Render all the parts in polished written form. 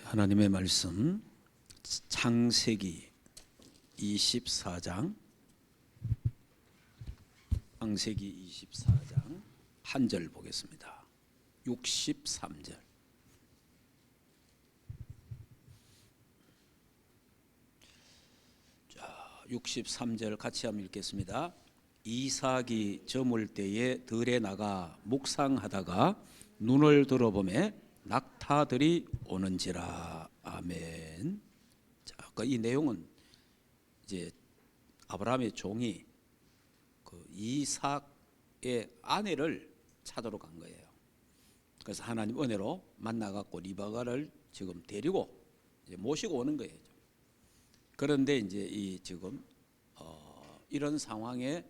하나님의 말씀 창세기 24장 창세기 24장 한 절 보겠습니다. 63절. 자, 63절 같이 한번 읽겠습니다. 이삭이 저물 때에 들에 나가 묵상하다가 눈을 들어보매 낙타들이 오는지라. 아멘. 자, 이 내용은 이제 아브라함의 종이 그 이삭의 아내를 찾으러 간 거예요. 그래서 하나님 은혜로 만나갖고 리바가를 지금 데리고 이제 모시고 오는 거예요. 그런데 이제 이 지금 이런 상황에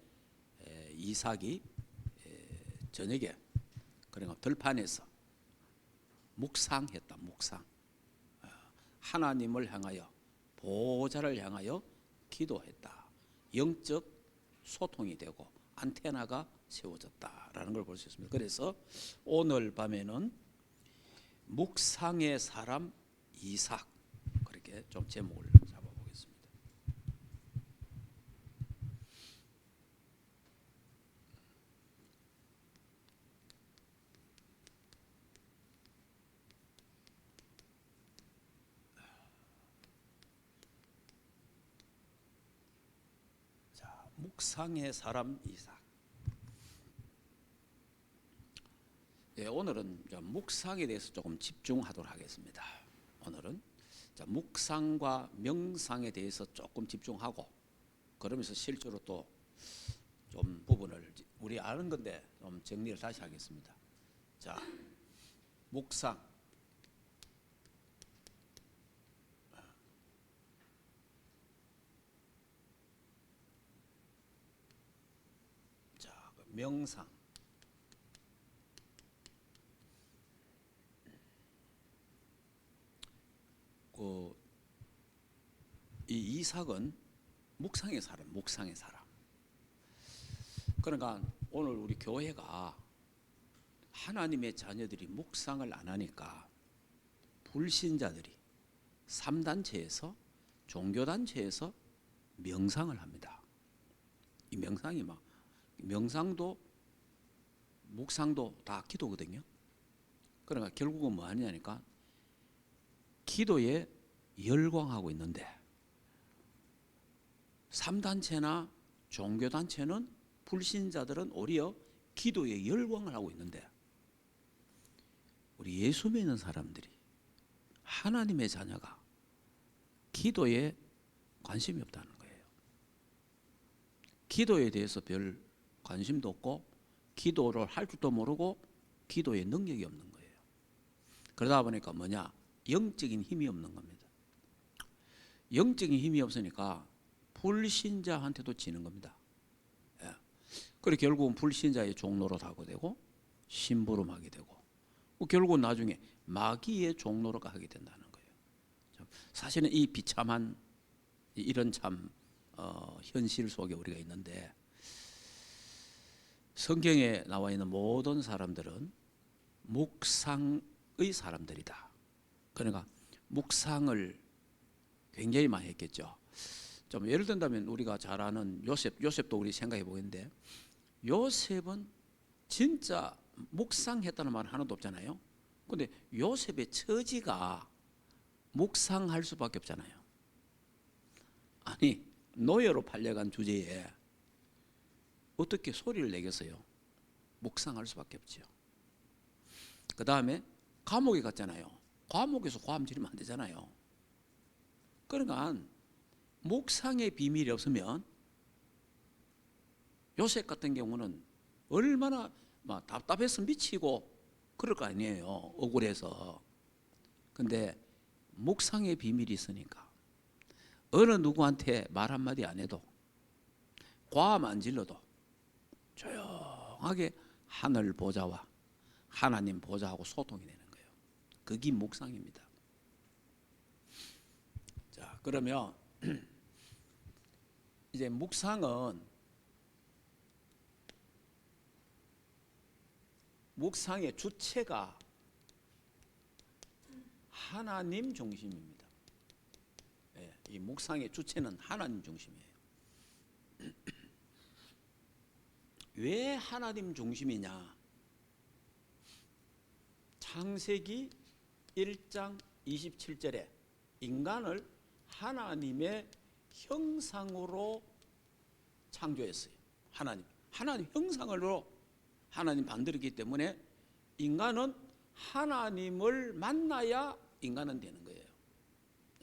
이삭이 저녁에 그러니까 들판에서 묵상했다. 묵상. 하나님을 향하여 보좌를 향하여 기도했다. 영적 소통이 되고 안테나가 세워졌다라는 걸 볼 수 있습니다. 그래서 오늘 밤에는 묵상의 사람 이삭, 그렇게 좀 제목을 잡아보겠습니다. 자, 묵상의 사람 이삭. 네, 오늘은 묵상에 대해서 조금 집중하도록 하겠습니다. 오늘은 묵상과 명상에 대해서 조금 집중하고, 그러면서 실제로 또 좀 부분을 우리 아는 건데 좀 정리를 다시 하겠습니다. 자, 묵상. 자, 명상. 이 이삭은 묵상의 사람, 묵상의 사람. 그러니까 오늘 우리 교회가 하나님의 자녀들이 묵상을 안 하니까 불신자들이 3단체에서 종교단체에서 명상을 합니다. 이 명상이 명상도 묵상도 다 기도거든요. 그러니까 결국은 뭐 하냐니까 기도에 열광하고 있는데 3단체나 종교단체는 불신자들은 오히려 기도에 열광을 하고 있는데 우리 예수 믿는 사람들이 하나님의 자녀가 기도에 관심이 없다는 거예요. 기도에 대해서 별 관심도 없고 기도를 할 줄도 모르고 기도에 능력이 없는 거예요. 그러다 보니까 뭐냐? 영적인 힘이 없는 겁니다. 영적인 힘이 없으니까 불신자한테도 지는 겁니다. 예. 그리고 결국은 불신자의 종로로 하게 되고 심부름하게 되고 결국은 나중에 마귀의 종로로 가게 된다는 거예요. 사실은 이 비참한 이런 참 현실 속에 우리가 있는데 성경에 나와 있는 모든 사람들은 묵상의 사람들이다. 그러니까 묵상을 굉장히 많이 했겠죠. 좀 예를 든다면 우리가 잘 아는 요셉도 우리 생각해 보겠는데 요셉은 진짜 묵상했다는 말 하나도 없잖아요. 근데 요셉의 처지가 묵상할 수밖에 없잖아요. 아니 노예로 팔려간 주제에 어떻게 소리를 내겠어요? 묵상할 수밖에 없죠. 그 다음에 감옥에 갔잖아요. 감옥에서 고함 지르면 안 되잖아요. 그러니까 묵상의 비밀이 없으면 요셉 같은 경우는 얼마나 막 답답해서 미치고 그럴 거 아니에요. 억울해서. 근데 묵상의 비밀이 있으니까 어느 누구한테 말 한마디 안 해도 고함 안 질러도 조용하게 하늘 보좌와 하나님 보좌하고 소통이 되는 거예요. 그게 묵상입니다. 자, 그러면 이제 묵상의 주체가 하나님 중심입니다. 예, 이 묵상의 주체는 하나님 중심이에요. 왜 하나님 중심이냐? 창세기 1장 27절에 인간을 하나님의 형상으로 창조했어요. 하나님 형상으로 하나님 만들었기 때문에 인간은 하나님을 만나야 인간은 되는 거예요.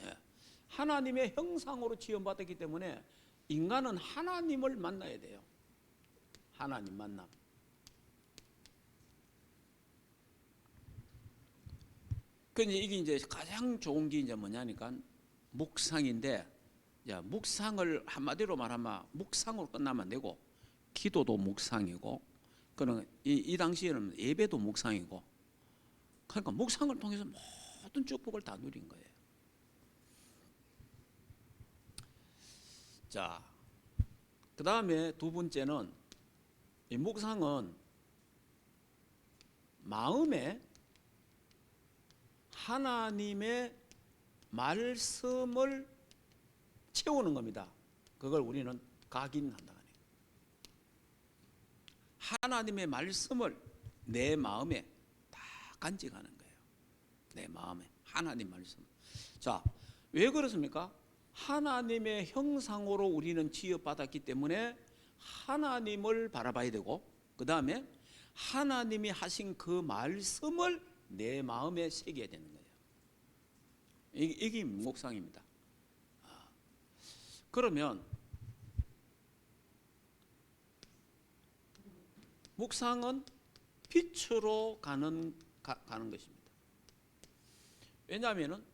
예. 하나님의 형상으로 지음받았기 때문에 인간은 하나님을 만나야 돼요. 하나님 만남. 근데 이게 이제 가장 좋은 게 이제 뭐냐니까 묵상인데, 야, 묵상을 한마디로 말하면 묵상으로 끝나면 안 되고, 기도도 묵상이고, 그는 이 당시에는 예배도 묵상이고, 그러니까 묵상을 통해서 모든 축복을 다 누린 거예요. 자, 그 다음에 두 번째는 이 묵상은 마음에 하나님의 말씀을 채우는 겁니다. 그걸 우리는 각인한다. 하나님의 말씀을 내 마음에 다 간직하는 거예요. 내 마음에 하나님 말씀. 자, 왜 그렇습니까? 하나님의 형상으로 우리는 지어받았기 때문에 하나님을 바라봐야 되고, 그 다음에 하나님이 하신 그 말씀을 내 마음에 새겨야 되는 거예요. 이게 묵상입니다. 그러면 묵상은 빛으로 가는 것입니다. 왜냐하면은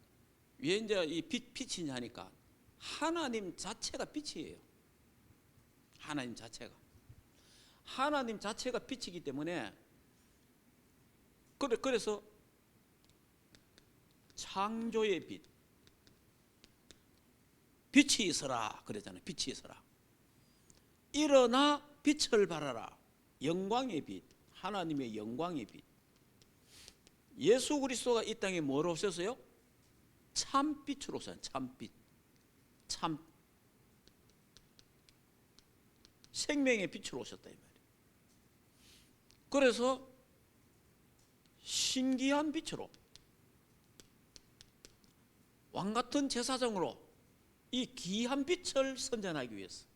왜 이제 이 빛이냐 하니까 하나님 자체가 빛이에요. 하나님 자체가 빛이기 때문에 그래서 창조의 빛, 빛이 있어라 그러잖아요. 빛이 있어라. 일어나 빛을 발하라. 영광의 빛, 하나님의 영광의 빛. 예수 그리스도가 이 땅에 뭐로 오셨어요? 참빛으로 오셨어요. 참빛. 참 생명의 빛으로 오셨다 이 말이에요. 그래서 신기한 빛으로 왕같은 제사장으로 이 귀한 빛을 선전하기 위해서,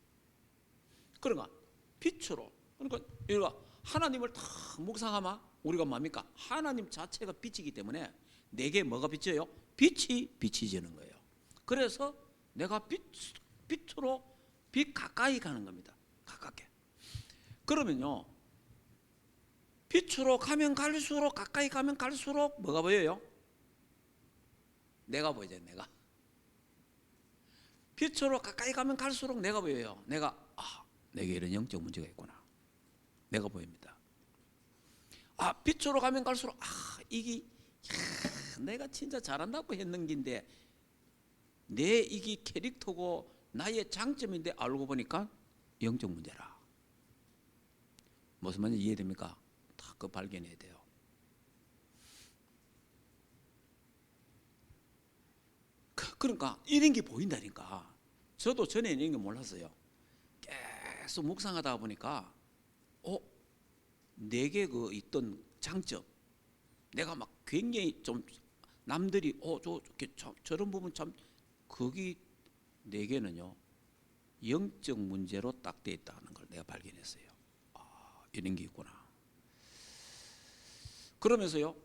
그러니까 빛으로, 그러니까 하나님을 다 묵상하면 우리가 뭡니까? 하나님 자체가 빛이기 때문에 내게 뭐가 비쳐요? 빛이 비치지는 거예요. 그래서 내가 빛으로 빛 가까이 가는 겁니다. 가깝게. 그러면요, 빛으로 가면 갈수록, 가까이 가면 갈수록 뭐가 보여요? 내가 보이죠. 내가. 빛으로 가까이 가면 갈수록 내가 보여요. 내게 이런 영적 문제가 있구나. 내가 보입니다. 빛으로 가면 갈수록 이게 내가 진짜 잘한다고 했는 긴데 내 이게 캐릭터고 나의 장점인데 알고 보니까 영적 문제라. 무슨 말인지 이해됩니까? 다 그 발견해야 돼요. 그러니까 이런 게 보인다니까. 저도 전에 이런 게 몰랐어요. 계속 묵상하다 보니까 내게 그 있던 장점, 내가 막 굉장히 좀 남들이 저런 부분 참, 거기 내게는요 영적 문제로 딱 돼 있다는 걸 내가 발견했어요. 이런 게 있구나. 그러면서요,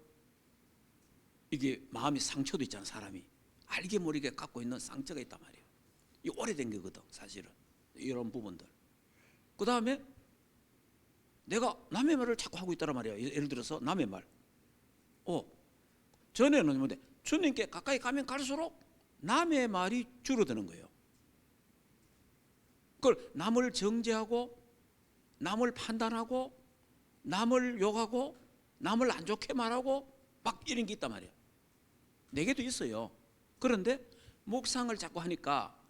이게 마음이 상처도 있잖아. 사람이 알게 모르게 갖고 있는 상처가 있단 말이에요. 이 오래된 거거든 사실은. 이런 부분들. 그 다음에 내가 남의 말을 자꾸 하고 있다란 말이야. 예를 들어서 남의 말. 전에는 뭔데? 주님께 가까이 가면 갈수록 남의 말이 줄어드는 거예요. 그걸 남을 정죄하고, 남을 판단하고, 남을 욕하고, 남을 안 좋게 말하고 막 이런 게 있단 말이에요. 내게도 있어요. 그런데 묵상을 자꾸 하니까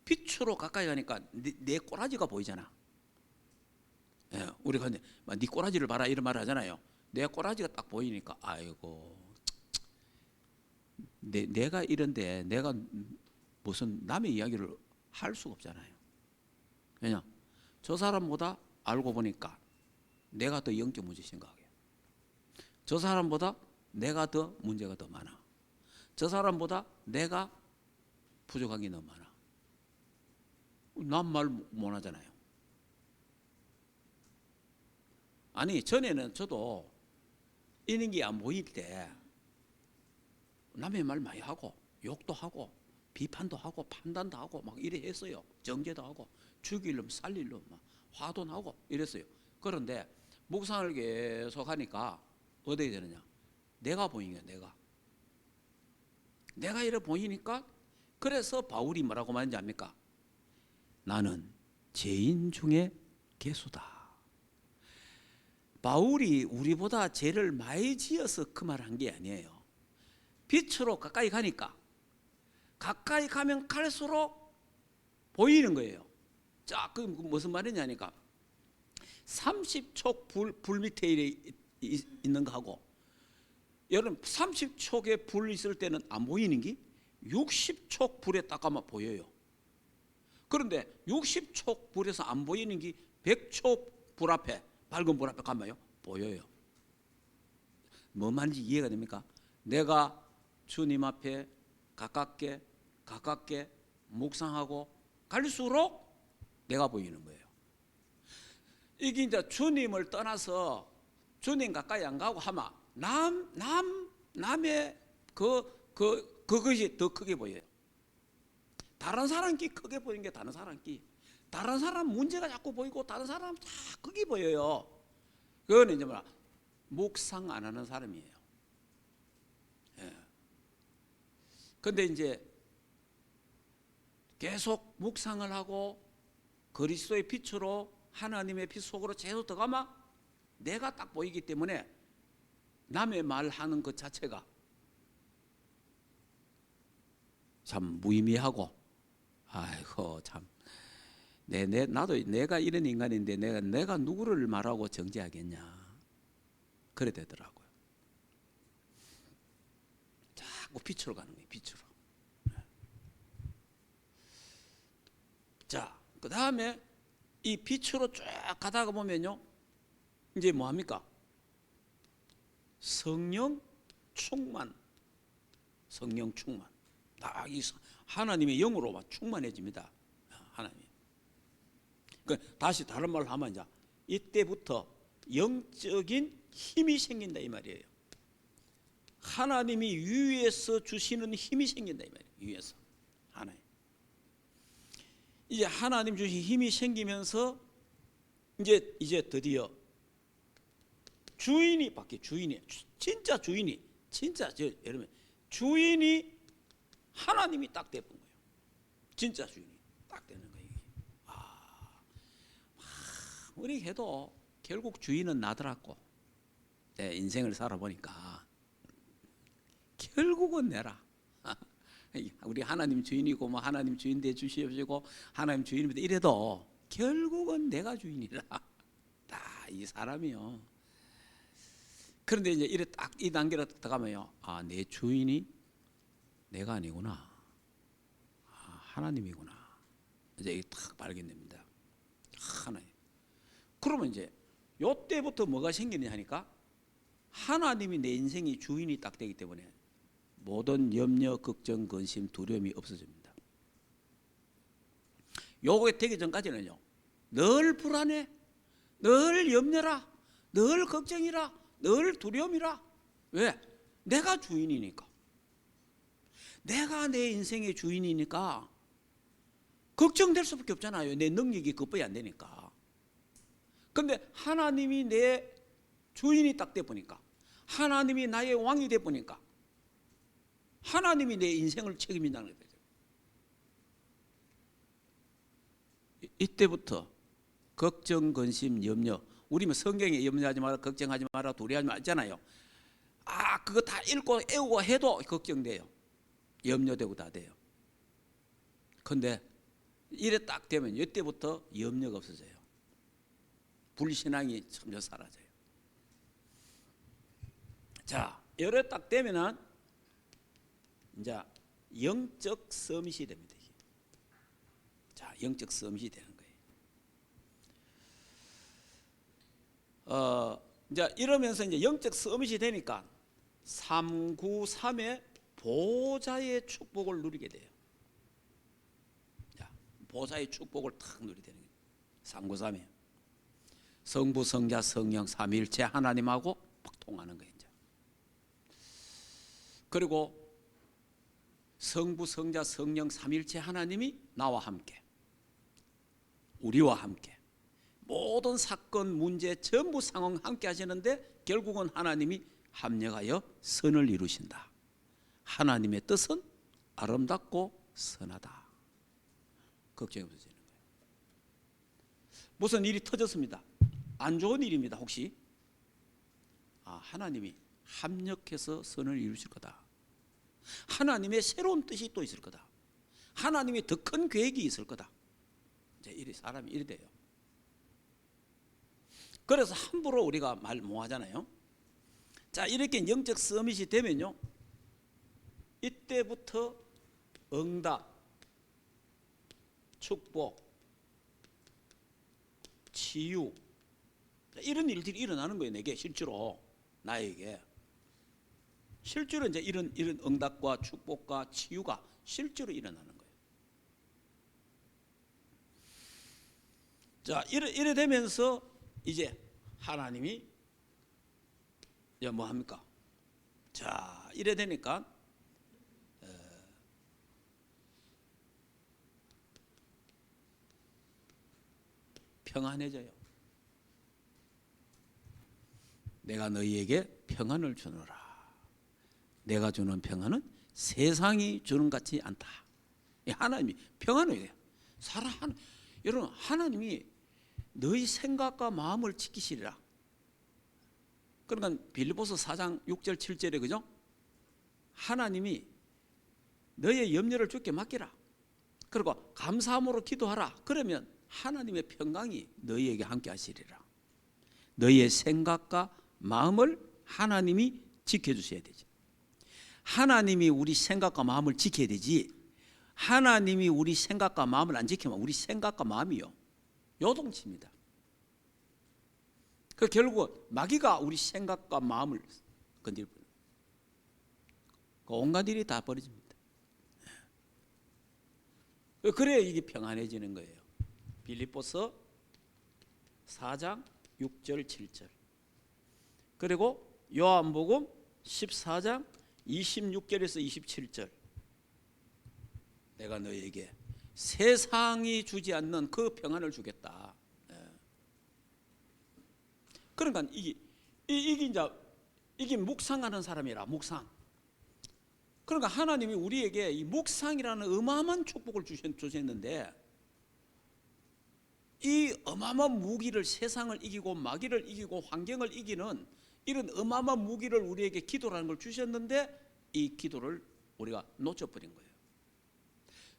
빛으로 가까이 가니까 내 꼬라지가 보이잖아. 예, 우리가 네 꼬라지를 봐라 이런 말을 하잖아요. 내 꼬라지가 딱 보이니까 아이고, 내가 이런데 내가 무슨 남의 이야기를 할 수가 없잖아요. 왜냐? 저 사람보다 알고 보니까 내가 더 영적 문제 생각해요. 저 사람보다 내가 더 문제가 더 많아. 저 사람보다 내가 부족한 게 너무 많아. 난 말 못 하잖아요. 아니, 전에는 저도 이런 게 안 보일 때 남의 말 많이 하고 욕도 하고 비판도 하고 판단도 하고 막 이래 했어요. 정죄도 하고 죽일 놈 살릴 놈 막 화도 나고 이랬어요. 그런데 묵상을 계속 하니까 어떻게 되느냐? 내가 보이는 거야. 내가 이래 보이니까, 그래서 바울이 뭐라고 말하는지 압니까? 나는 죄인 중에 괴수다. 바울이 우리보다 죄를 많이 지어서 그 말 한 게 아니에요. 빛으로 가까이 가니까, 가까이 가면 갈수록 보이는 거예요. 자, 그 무슨 말이냐니까 30촉 불 밑에 있는 거하고, 여러분 30촉에 불 있을 때는 안 보이는 게 60촉 불에 딱 가면 보여요. 그런데 60촉 불에서 안 보이는 게 100촉 불 앞에, 밝은 불 앞에 가면요 보여요. 뭐 말인지 이해가 됩니까? 내가 주님 앞에 가깝게 묵상하고 갈수록 내가 보이는 거예요. 이게 이제 주님을 떠나서 주님 가까이 안 가고 하면 남의 그것이 더 크게 보여요. 다른 사람 끼 크게 보이는 게 다른 사람 끼. 다른 사람 문제가 자꾸 보이고 다른 사람 다 크게 보여요. 그거는 이제 뭐야? 묵상 안 하는 사람이에요. 예. 근데 이제 계속 묵상을 하고 그리스도의 빛으로 하나님의 빛 속으로 계속 들어가면 내가 딱 보이기 때문에 남의 말하는 것 자체가 참 무의미하고, 아이고 참 나도 내가 이런 인간인데 내가 누구를 말하고 정죄하겠냐, 그래 되더라고요. 자꾸 빛으로 가는 거예요. 빛으로. 자, 그 다음에 이 빛으로 쫙 가다가 보면요, 이제 뭐 합니까? 성령 충만. 다 이 하나님의 영으로 막 충만해집니다. 하나님. 다시 다른 말로 하면 이제 이때부터 영적인 힘이 생긴다 이 말이에요. 하나님이 위에서 주시는 힘이 생긴다 이 말이에요. 위에서 하나님. 이제 하나님 주신 힘이 생기면서 이제 드디어 주인이 바뀌어. 진짜 여러분 주인이 하나님이 딱 되는 거예요. 진짜 주인이 딱 되는 거예요. 우리 해도 결국 주인은 나더라고. 내 인생을 살아보니까 결국은 내라. 우리 하나님 주인이고 뭐 하나님 주인 돼 주시옵시고 하나님 주인입니다 이래도 결국은 내가 주인이라. 다 이 사람이요. 그런데 이제 이래 딱 이 단계로 들어가면요, 내 주인이 내가 아니구나, 하나님이구나. 이제 이게 딱 발견됩니다. 하나님. 그러면 이제 요때부터 뭐가 생기냐 하니까 하나님이 내 인생의 주인이 딱 되기 때문에 모든 염려, 걱정, 근심, 두려움이 없어집니다. 요게 되기 전까지는요, 늘 불안해, 늘 염려라, 늘 걱정이라, 늘 두려움이라. 왜? 내가 주인이니까. 내가 내 인생의 주인이니까 걱정될 수밖에 없잖아요. 내 능력이 그것뿐이 안 되니까. 그런데 하나님이 내 주인이 딱 돼 보니까, 하나님이 나의 왕이 돼 보니까 하나님이 내 인생을 책임진다는 거예요. 이때부터 걱정, 근심, 염려. 우리는 성경에 염려하지 마라, 걱정하지 마라, 두려워하지 마 있잖아요. 그거 다 읽고 애우고 해도 걱정돼요. 염려되고 다 돼요. 그런데 이래 딱 되면 이때부터 염려가 없어져요. 불신앙이 점점 사라져요. 자, 이래 딱 되면은 이제 영적 서밋이 됩니다. 자, 영적 서밋이 되는 거예요. 이제 이러면서 이제 영적 서밋이 되니까 393의 보좌의 축복을 누리게 돼요. 자, 보좌의 축복을 탁 누리게 되는 거예요. 393에 성부, 성자, 성령 삼위일체 하나님하고 막 통하는 거예요. 이제. 그리고 성부, 성자, 성령 삼위일체 하나님이 나와 함께, 우리와 함께 모든 사건, 문제, 전부 상황 함께 하시는데 결국은 하나님이 합력하여 선을 이루신다. 하나님의 뜻은 아름답고 선하다. 걱정이 없어지는 거예요. 무슨 일이 터졌습니다. 안 좋은 일입니다. 혹시 하나님이 합력해서 선을 이루실 거다. 하나님의 새로운 뜻이 또 있을 거다. 하나님의 더 큰 계획이 있을 거다. 이제 사람이 이래 돼요. 그래서 함부로 우리가 말 못 하잖아요. 자, 이렇게 영적 서밋이 되면요, 이때부터 응답, 축복, 치유, 이런 일들이 일어나는 거예요. 내게 실제로, 나에게 실제로 이제 이런 응답과 축복과 치유가 실제로 일어나는 거예요. 자, 이래 되면서 이제 하나님이 이제 뭐 합니까? 자, 이래 되니까 평안해져요. 내가 너희에게 평안을 주노라. 내가 주는 평안은 세상이 주는 것 같지 않다. 하나님이 평안을 해요. 여러분, 하나님이 너희 생각과 마음을 지키시리라. 그러니까 빌립보서 4장 6절 7절에 그죠? 하나님이 너의 염려를 주께 맡기라. 그리고 감사함으로 기도하라. 그러면 하나님의 평강이 너희에게 함께 하시리라. 너희의 생각과 마음을 하나님이 지켜주셔야 되지. 하나님이 우리 생각과 마음을 지켜야 되지. 하나님이 우리 생각과 마음을 안 지키면 우리 생각과 마음이요, 요동칩니다. 그 결국 마귀가 우리 생각과 마음을 건드릴 뿐. 온갖 일이 다 벌어집니다. 그래야 이게 평안해지는 거예요. 빌립보서 4장 6절 7절. 그리고 요한복음 14장 26절에서 27절. 내가 너에게 세상이 주지 않는 그 평안을 주겠다. 그러니까 이게 묵상하는 사람이라, 묵상. 그러니까 하나님이 우리에게 이 묵상이라는 어마어마한 축복을 주셨는데, 이 어마어마한 무기를, 세상을 이기고 마귀를 이기고 환경을 이기는 이런 어마어마한 무기를 우리에게 기도라는 걸 주셨는데, 이 기도를 우리가 놓쳐버린 거예요.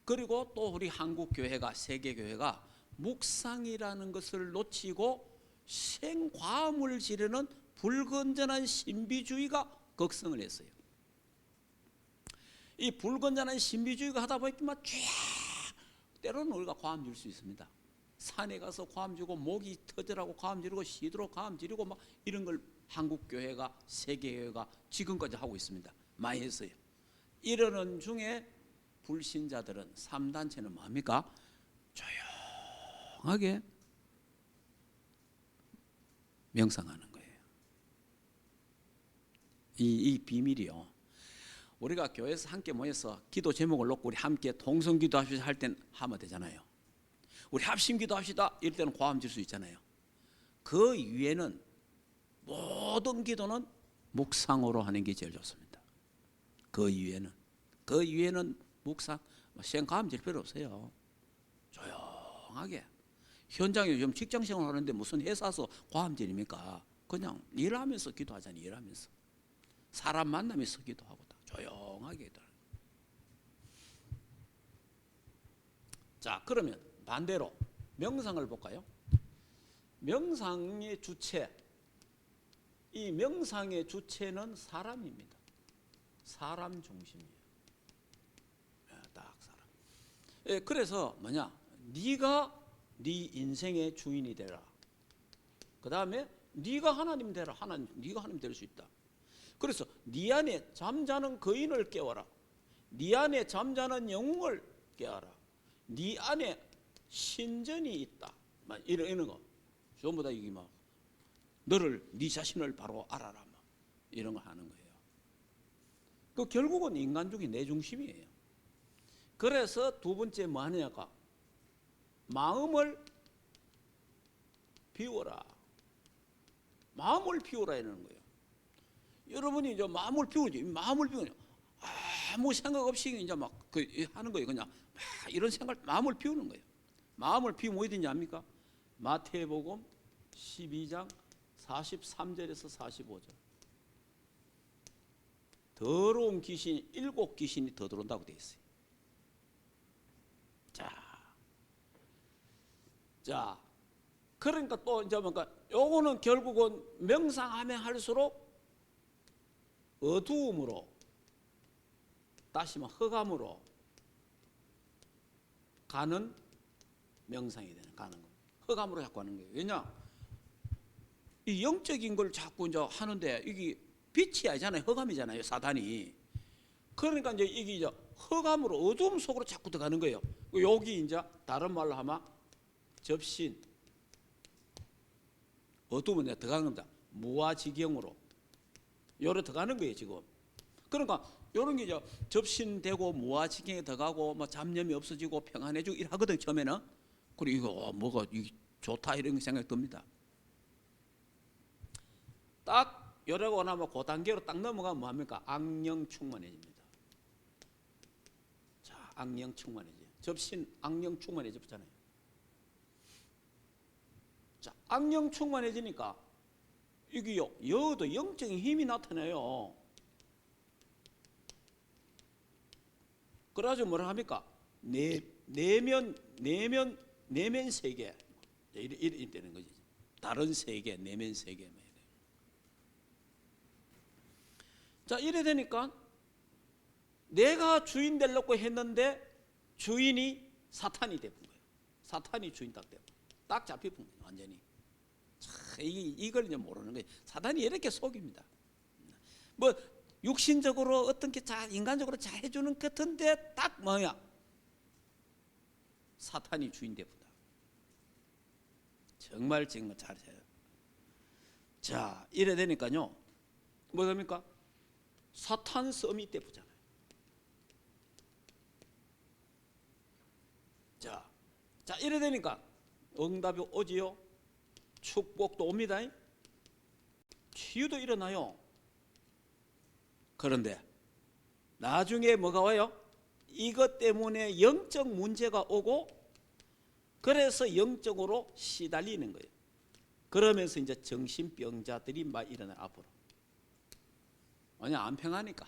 그리고 또 우리 한국교회가, 세계교회가 묵상이라는 것을 놓치고 생과음을 지르는 불건전한 신비주의가 극성을 했어요. 이 불건전한 신비주의가 하다 보니까 때로는 우리가 과음 질 수 있습니다. 산에 가서 과음 지르고, 목이 터져라고 과음 지르고, 시도록 과음 지르고 막 이런 걸 한국교회가, 세계교회가 지금까지 하고 있습니다. 많이 했어요. 이러는 중에 불신자들은, 3단체는 뭡니까? 조용하게 명상하는 거예요. 이 비밀이요. 우리가 교회에서 함께 모여서 기도 제목을 놓고 우리 함께 동성기도 합시다 할 땐 하면 되잖아요. 우리 합심기도 합시다 이럴 때는 과음질 수 있잖아요. 그 위에는 모든 기도는 묵상으로 하는 게 제일 좋습니다. 그 위에는 묵상, 생과음질 필요 없어요. 조용하게. 현장에 좀 직장생활 하는데 무슨 회사에서 과음질입니까? 그냥 일하면서 기도하잖아요. 일하면서 사람 만나면서 기도하고 다 조용하게. 자, 그러면 반대로 명상을 볼까요? 명상의 주체, 이 명상의 주체는 사람입니다. 사람 중심이에요. 그래서 뭐냐? 네가 네 인생의 주인이 되라. 그 다음에 네가 하나님 되라. 네가 하나님 될 수 있다. 그래서 네 안에 잠자는 거인을 깨워라. 네 안에 잠자는 영웅을 깨워라. 네 안에 신전이 있다. 이런 거 전부 다 이게 막 너를 네 자신을 바로 알아라. 막 이런 거 하는 거예요. 그 결국은 인간적인 내 중심이에요. 그래서 두 번째 뭐 하느냐가 마음을 비워라. 마음을 비워라 이러는 거예요. 여러분이 이제 마음을 비우지. 마음을 비우냐? 아무 생각 없이 이제 막 하는 거예요. 그냥 막 이런 생각, 마음을 비우는 거예요. 마음을 비우면 어디 있는지 압니까? 마태복음 12장 43절에서 45절. 더러운 귀신이 7귀신이 더 들어온다고 되어 있어요. 자, 그러니까 또 이제 뭔가 요거는 결국은 명상하면 할수록 어두움으로 다시 흑암으로 가는 명상이 가는 거. 흑암으로 자꾸 하는 거예요. 왜냐? 이 영적인 걸 자꾸 이제 하는데 이게 빛이 아니잖아요. 흑암이잖아요. 사단이. 그러니까 이제 이게 흑암으로 어두움 속으로 자꾸 들어가는 거예요. 여기 이제 다른 말로 하면 접신. 어두움은 내가 들어가는 겁니다. 무아지경으로. 요래 들어가는 거예요, 지금. 그러니까 요런 게 이제 접신되고 무아지경에 들어가고 뭐 잡념이 없어지고 평안해지고 이러거든, 처음에는. 그리고 이거 뭐가 이게 좋다 이런 생각이 듭니다. 딱 요래고 나면 그 단계로 딱 넘어가면 뭐합니까? 악령 충만해집니다. 자, 악령 충만해져요. 접신 악령 충만해졌잖아요. 자, 악령 충만해지니까 이게요, 여도 영적인 힘이 나타나요. 그래가지고 뭐라 합니까? 내면 세계 이래 되는 거지. 다른 세계, 내면 세계. 자, 이래 되니까 내가 주인 되려고 했는데 주인이 사탄이 되는 거예요. 사탄이 주인 딱 되고 딱 잡히는 거예요, 완전히. 자, 이걸 이제 모르는 거예요. 사탄이 이렇게 속입니다. 뭐 육신적으로 어떤 게 인간적으로 잘 해주는 것 같은데 딱 뭐야? 사탄이 주인 되다. 정말 잘해요. 자, 이래 되니까요. 뭐랍니까? 사탄 썸이 되잖아요. 자, 이래 되니까 응답이 오지요. 축복도 옵니다. 치유도 일어나요. 그런데 나중에 뭐가 와요? 이것 때문에 영적 문제가 오고 그래서 영적으로 시달리는 거예요. 그러면서 이제 정신병자들이 막 일어나요, 앞으로. 왜냐, 안 평하니까.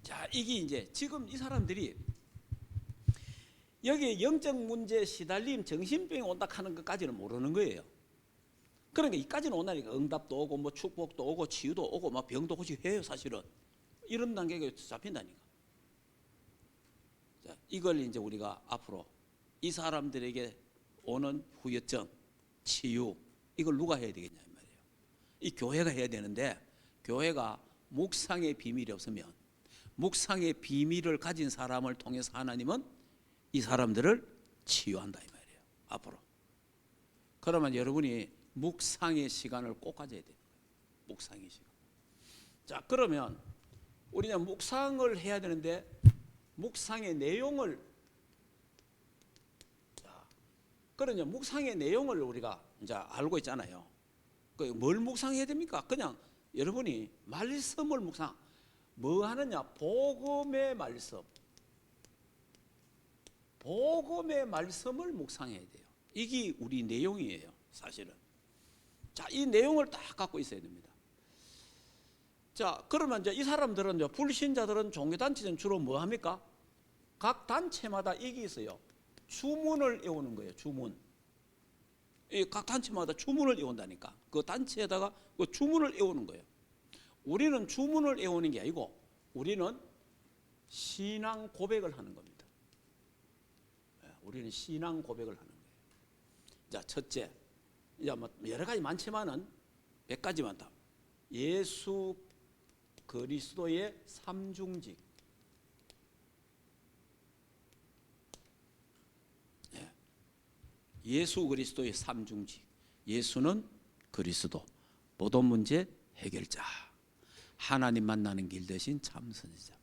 자, 이게 이제 지금 이 사람들이 여기 영적 문제 시달림, 정신병이 온다 하는 것까지는 모르는 거예요. 그러니까 이까지는 온다니까. 응답도 오고 뭐 축복도 오고 치유도 오고 막 병도 고치고 해요, 사실은. 이런 단계가 잡힌다니까. 자, 이걸 이제 우리가 앞으로 이 사람들에게 오는 후유증, 치유, 이걸 누가 해야 되겠냐 이 말이에요. 이 교회가 해야 되는데, 교회가 묵상의 비밀이 없으면, 묵상의 비밀을 가진 사람을 통해서 하나님은 이 사람들을 치유한다 이 말이에요, 앞으로. 그러면 여러분이 묵상의 시간을 꼭 가져야 돼요. 묵상의 시간. 자, 그러면 우리가 묵상을 해야 되는데 묵상의 내용을, 그러냐, 묵상의 내용을 우리가 이제 알고 있잖아요. 뭘 묵상해야 됩니까? 그냥 여러분이 말씀을 묵상. 뭐 하느냐? 복음의 말씀. 복음의 말씀을 묵상해야 돼요. 이게 우리 내용이에요, 사실은. 자, 이 내용을 딱 갖고 있어야 됩니다. 자, 그러면 이제 이 사람들은, 이제 불신자들은 종교단체는 주로 뭐 합니까? 각 단체마다 이게 있어요. 주문을 외우는 거예요, 주문. 각 단체마다 주문을 외운다니까. 그 단체에다가 그 주문을 외우는 거예요. 우리는 주문을 외우는 게 아니고, 우리는 신앙 고백을 하는 겁니다. 우리는 신앙 고백을 하는 거예요. 자, 첫째, 이제 뭐 여러 가지 많지만은 몇 가지만 다. 예수 그리스도의 삼중직. 예수 그리스도의 삼중직. 예수는 그리스도, 모든 문제 해결자, 하나님 만나는 길 대신 참 선지자,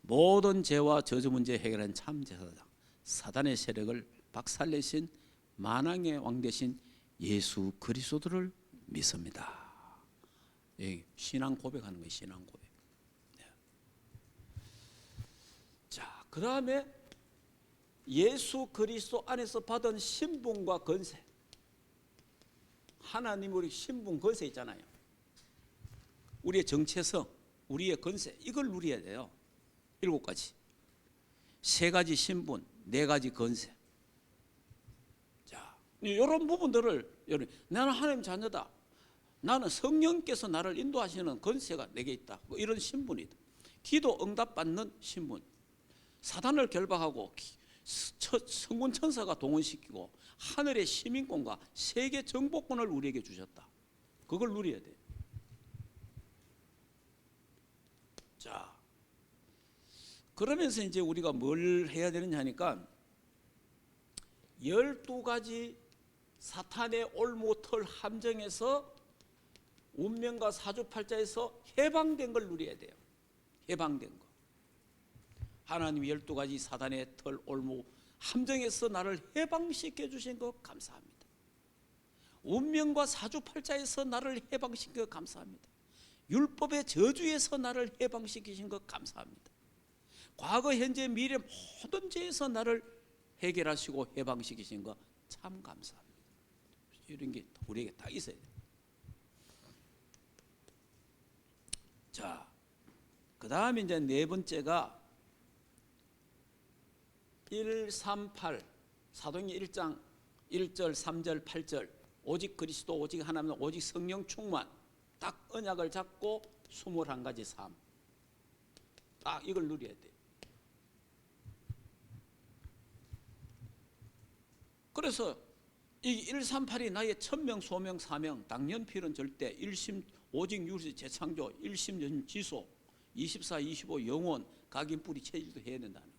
모든 죄와 저주 문제 해결한 참 제사장, 사단의 세력을 박살내신 만왕의 왕 되신 예수 그리스도를 믿습니다. 신앙 고백하는 거예요. 신앙 고백. 자, 그 다음에 예수 그리스도 안에서 받은 신분과 권세. 하나님 우리 신분 권세 있잖아요. 우리의 정체성, 우리의 권세, 이걸 누려야 돼요. 7가지. 3가지 신분, 4가지 권세. 자, 이런 부분들을, 나는 하나님 자녀다, 나는 성령께서 나를 인도하시는 권세가 내게 있다, 뭐 이런 신분이다. 기도 응답받는 신분. 사단을 결박하고 성군 천사가 동원시키고 하늘의 시민권과 세계 정복권을 우리에게 주셨다. 그걸 누려야 돼. 자, 그러면서 이제 우리가 뭘 해야 되느냐 하니까 12가지 사탄의 올무털 함정에서 운명과 사주팔자에서 해방된 걸 누려야 돼요. 해방된 거. 하나님이 12가지 사단의 털 올무 함정에서 나를 해방시켜 주신 것 감사합니다. 운명과 사주팔자에서 나를 해방시킨 것 감사합니다. 율법의 저주에서 나를 해방시키신 것 감사합니다. 과거, 현재, 미래 모든 죄에서 나를 해결하시고 해방시키신 것 참 감사합니다. 이런 게 우리에게 다 있어야 돼요. 자, 그 다음에 이제 4번째가 138 사도행전 1장 1절 3절 8절 오직 그리스도 오직 하나님 오직 성령 충만, 딱 언약을 잡고 21가지 삶, 딱 이걸 누려야 돼. 그래서 이 138이 나의 천명 소명 사명, 당연필은 절대, 일심 오직 유시 재창조, 일심 지소, 24 25 영원, 각인 뿌리 체질도 해야 된다는 거.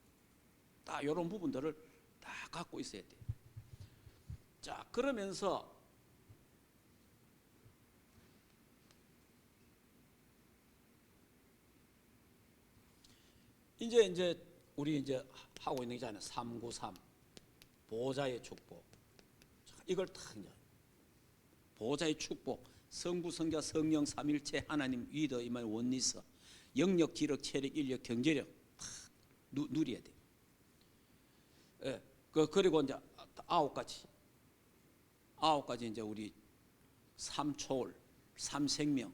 딱 이런 부분들을 다 갖고 있어야 돼. 자, 그러면서 이제 우리 이제 하고 있는 게 있잖아요. 393 보호자의 축복. 자, 이걸 딱 이제 보호자의 축복, 성부 성자 성령 삼일체 하나님 위더 이만 원리서 영력 기력 체력 인력 경제력 다 누려야 돼. 예, 그리고 이제 9가지 이제 우리 3초월, 3생명,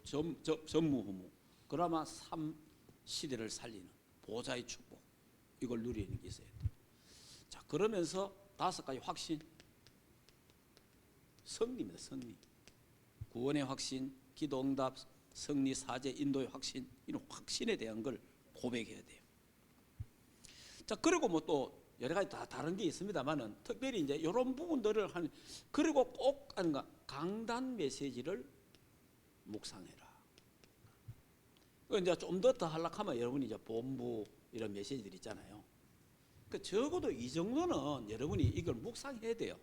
3전무후무, 그나마 3시대를 살리는 보호자의 축복, 이걸 누리는 게 있어야 돼. 자, 그러면서 5가지 확신, 승리입니다. 승리, 구원의 확신, 기도 응답, 승리, 사죄, 인도의 확신, 이런 확신에 대한 걸 고백해야 돼요. 자, 그리고 뭐 또 여러 가지 다 다른 게 있습니다만은 특별히 이제 이런 부분들을 하는, 그리고 꼭 하는가, 강단 메시지를 묵상해라. 이제 좀 더 하려면 여러분이 이제 본부 이런 메시지들 있잖아요. 그 적어도 이 정도는 여러분이 이걸 묵상해야 돼요.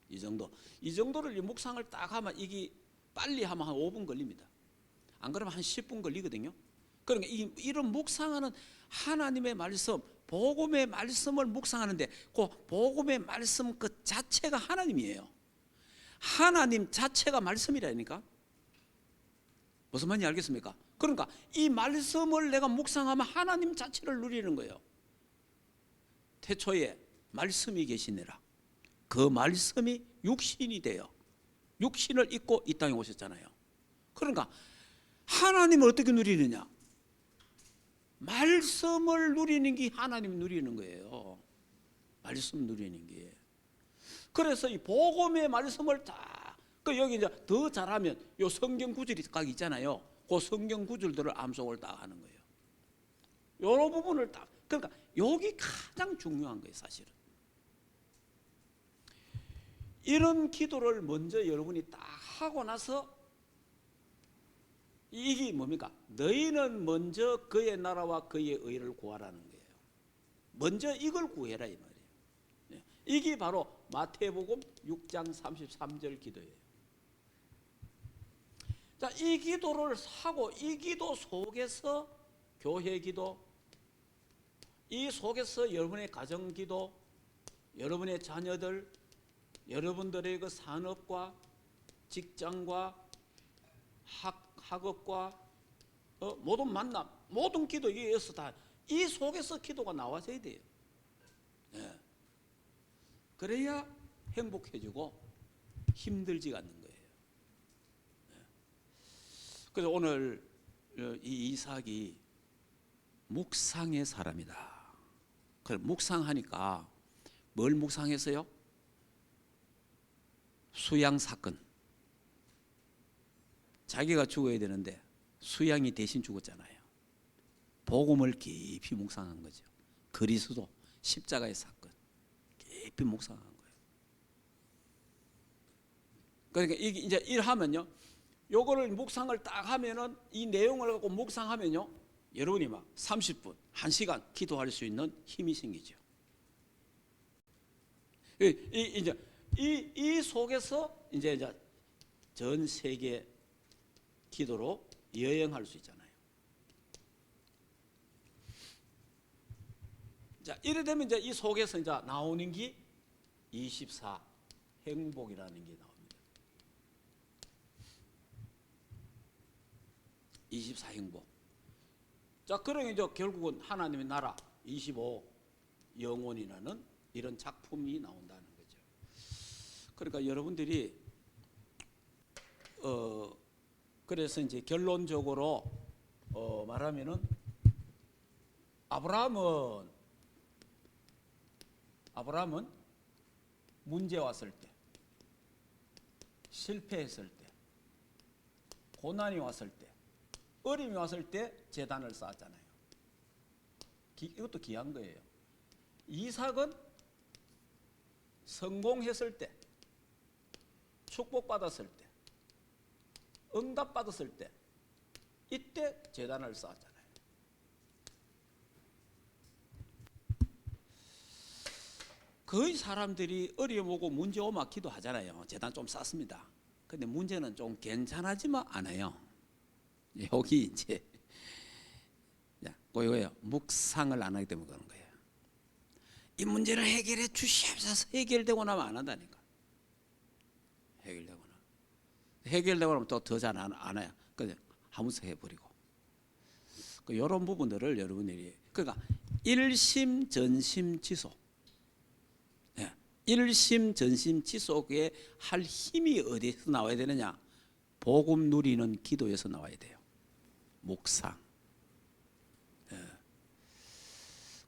이 정도를 이 묵상을 딱 하면 이게 빨리 하면 한 5분 걸립니다. 안 그러면 한 10분 걸리거든요. 그러니까 이런 묵상하는 하나님의 말씀, 복음의 말씀을 묵상하는데 그 복음의 말씀 그 자체가 하나님이에요. 하나님 자체가 말씀이라니까. 무슨 말인지 알겠습니까? 그러니까 이 말씀을 내가 묵상하면 하나님 자체를 누리는 거예요. 태초에 말씀이 계시니라. 그 말씀이 육신이 돼요. 육신을 입고 이 땅에 오셨잖아요. 그러니까 하나님을 어떻게 누리느냐? 말씀을 누리는 게 하나님 누리는 거예요. 말씀 누리는 게. 그래서 이 복음의 말씀을 다, 그 여기 이제 더 잘하면 요 성경 구절이 각 있잖아요. 그 성경 구절들을 암송을 딱 하는 거예요. 이런 부분을 딱, 그러니까 여기 가장 중요한 거예요, 사실은. 이런 기도를 먼저 여러분이 딱 하고 나서, 이게 뭡니까? 너희는 먼저 그의 나라와 그의 의를 구하라는 거예요. 먼저 이걸 구해라 이 말이에요. 이게 바로 마태복음 6장 33절 기도예요. 자, 이 기도를 하고 이 기도 속에서 교회 기도, 이 속에서 여러분의 가정 기도, 여러분의 자녀들, 여러분들의 그 산업과 직장과 학업과 모든 만남, 모든 기도, 이에서 다 이 속에서 기도가 나와줘야 돼요. 예. 그래야 행복해지고 힘들지 않는 거예요. 예. 그래서 오늘 이 이삭이 묵상의 사람이다. 그래, 묵상하니까 뭘 묵상했어요? 수양 사건. 자기가 죽어야 되는데 수양이 대신 죽었잖아요. 복음을 깊이 묵상한 거죠. 그리스도 십자가의 사건 깊이 묵상한 거예요. 그러니까 이게 이제 일하면요, 요거를 묵상을 딱 하면은, 이 내용을 갖고 묵상하면요, 여러분이 막 30분, 1시간 기도할 수 있는 힘이 생기죠. 이 속에서 이제 전 세계 기도로 여행할 수 있잖아요. 자, 이래 되면 이제 이 속에서 이제 나오는 게 24 행복이라는 게 나옵니다. 24 행복. 자, 그러면 이제 결국은 하나님의 나라 25 영혼이라는 이런 작품이 나온다는 거죠. 그러니까 여러분들이 그래서 이제 결론적으로 말하면은 아브라함은 문제 왔을 때, 실패했을 때, 고난이 왔을 때, 어려움이 왔을 때 제단을 쌓았잖아요. 이것도 귀한 거예요. 이삭은 성공했을 때, 축복받았을 때, 응답받았을 때, 이때 제단을 쌓았잖아요. 거의 사람들이 어려움 오고 문제 오면 기도하잖아요. 제단 좀 쌓습니다. 근데 문제는 좀 괜찮아지면 안 해요. 여기 이제 이거예요. 묵상을 안 하기 때문에 그런 거예요. 이 문제를 해결해 주시옵소서. 해결되고 나면 안 한다니까. 해결되고 나면 또 더 잘 안 해요. 그냥 하면서 해버리고. 이런 부분들을 여러분들이, 그러니까 일심전심지속, 일심전심지속에 할 힘이 어디서 나와야 되느냐? 복음 누리는 기도에서 나와야 돼요. 묵상.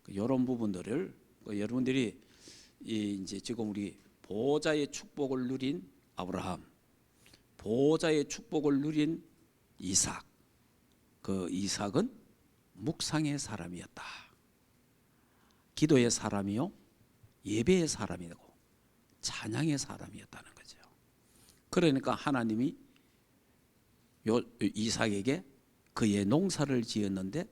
이런 부분들을 여러분들이 이제 지금 우리 보호자의 축복을 누린 아브라함, 보호자의 축복을 누린 이삭, 그 이삭은 묵상의 사람이었다. 기도의 사람이요, 예배의 사람이고 찬양의 사람이었다는 거죠. 그러니까 하나님이 이삭에게 그의 농사를 지었는데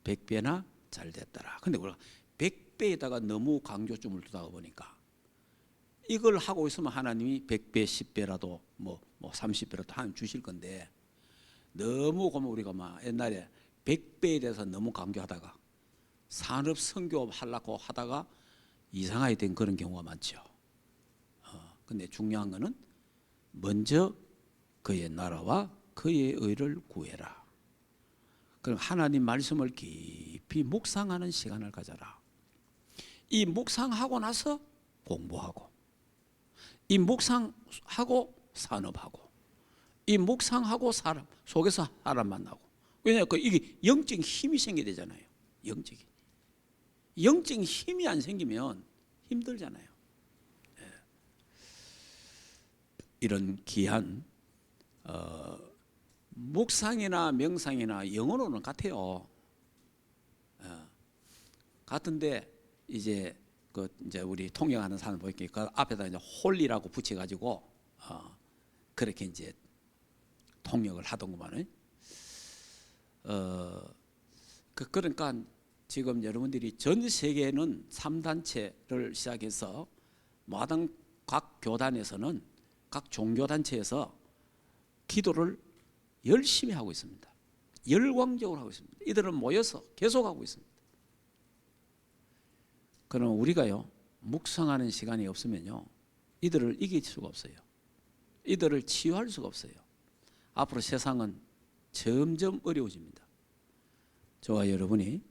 100배나 잘 됐더라. 근데 우리가 100배에다가 너무 강조점을 두다가 보니까 이걸 하고 있으면 하나님이 100배, 10배라도 뭐 30배라도 하나님 주실 건데, 너무 그러면 우리가 막 옛날에 100배에 대해서 너무 강조하다가 산업 선교 하려고 하다가 이상하게 된 그런 경우가 많죠. 근데 중요한 거는 먼저 그의 나라와 그의 의를 구해라. 그럼 하나님 말씀을 깊이 묵상하는 시간을 가져라. 이 묵상하고 나서 공부하고, 이 묵상하고 산업하고, 이 묵상하고 사람 속에서 사람 만나고. 왜냐하면 이게 영적인 힘이 생겨야 되잖아요. 영적인 힘이 안 생기면 힘들잖아요. 이런 귀한 묵상이나 명상이나 영어로는 같아요. 같은데 이제 이제 우리 통역하는 사람 보니까 그 앞에다 이제 홀리라고 붙여가지고 그렇게 이제 통역을 하던구만은. 그러니까 지금 여러분들이 전 세계는 3단체를 시작해서 마당 각 교단에서는 각 종교단체에서 기도를 열심히 하고 있습니다. 열광적으로 하고 있습니다. 이들은 모여서 계속하고 있습니다. 그럼 우리가요 묵상하는 시간이 없으면요 이들을 이길 수가 없어요. 이들을 치유할 수가 없어요. 앞으로 세상은 점점 어려워집니다. 저와 여러분이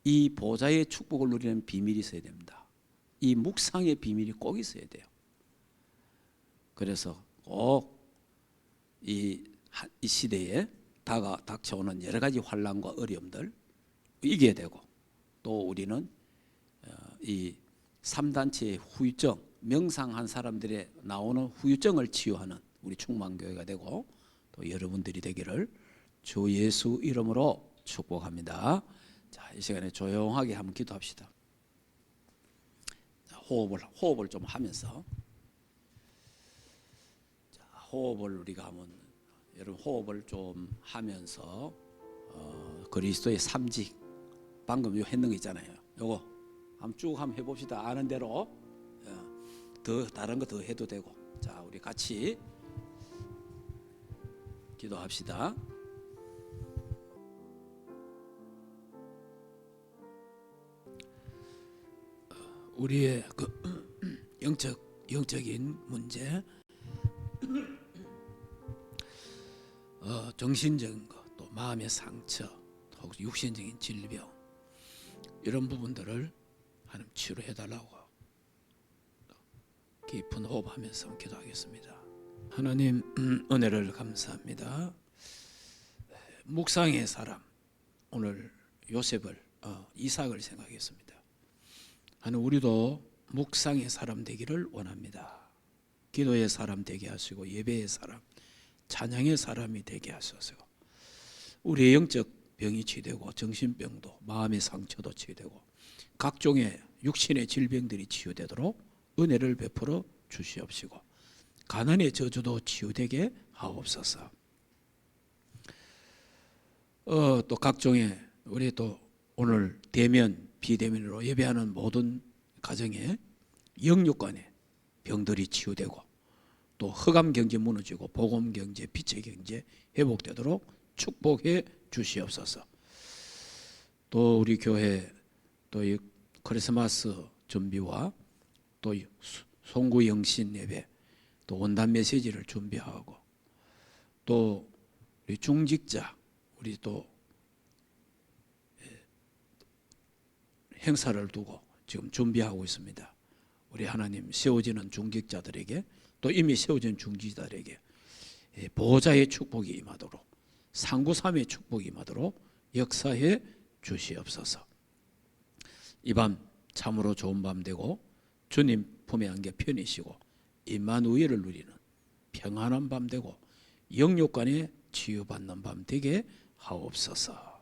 이 보좌의 축복을 누리는 비밀이 있어야 됩니다. 이 묵상의 비밀이 꼭 있어야 돼요. 그래서 꼭 이 시대에 닥쳐오는 여러 가지 환난과 어려움들 이겨야 되고, 또 우리는 이 3단체의 후유증, 명상한 사람들의 나오는 후유증을 치유하는 우리 충만교회가 되고, 또 여러분들이 되기를 주 예수 이름으로 축복합니다. 자, 이 시간에 조용하게 한번 기도합시다. 자, 호흡을 좀 하면서, 자, 호흡을 우리가 한번, 여러분 호흡을 좀 하면서 그리스도의 삼직 방금 요 했는 거 있잖아요. 요거 한번 쭉 한번 해봅시다. 아는 대로. 더 다른 거 더 해도 되고. 자, 우리 같이 기도합시다. 우리의 그 영적인 문제, 정신적인 것, 또 마음의 상처, 또 육신적인 질병, 이런 부분들을 하나님 치료해달라고 깊은 호흡하면서 기도하겠습니다. 하나님 은혜를 감사합니다. 묵상의 사람, 오늘 요셉을 이삭을 생각했습니다. 하나님, 우리도 묵상의 사람 되기를 원합니다. 기도의 사람 되게 하시고 예배의 사람, 찬양의 사람이 되게 하소서. 우리의 영적 병이 치유되고 정신병도, 마음의 상처도 치유되고 각종의 육신의 질병들이 치유되도록 은혜를 베풀어 주시옵시고, 가난의 저주도 치유되게 하옵소서. 또 각종의 우리 또 오늘 대면 비대면으로 예배하는 모든 가정에 영육간의 병들이 치유되고, 또 흑암 경제 무너지고 복음 경제, 빛의 경제 회복되도록 축복해 주시옵소서. 또 우리 교회 또 이 크리스마스 준비와 또 송구 영신 예배, 또 원단 메시지를 준비하고, 또 우리 중직자 우리 또 행사를 두고 지금 준비하고 있습니다. 우리 하나님, 세워지는 중직자들에게, 또 이미 세워진 중직자들에게 보호자의 축복이 임하도록, 상구삼의 축복이 임하도록 역사해 주시옵소서. 이 밤 참으로 좋은 밤 되고 주님 품에 안겨 편히쉬고 임마누엘을 누리는 평안한 밤 되고 영육간에 치유받는 밤 되게 하옵소서.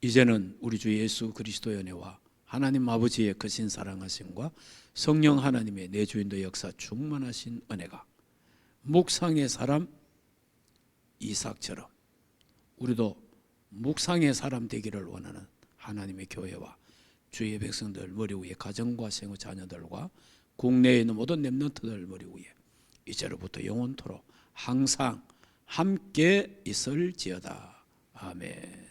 이제는 우리 주 예수 그리스도의 은혜와 하나님 아버지의 크신 사랑하심과 성령 하나님의 내주인도 역사 충만하신 은혜가 묵상의 사람 이삭처럼 우리도 묵상의 사람 되기를 원하는 하나님의 교회와 주의 백성들 머리 위에 가정과 생후 자녀들과 국내에 있는 모든 렘넌트들 머리 위에 이제로부터 영원토록 항상 함께 있을지어다. 아멘.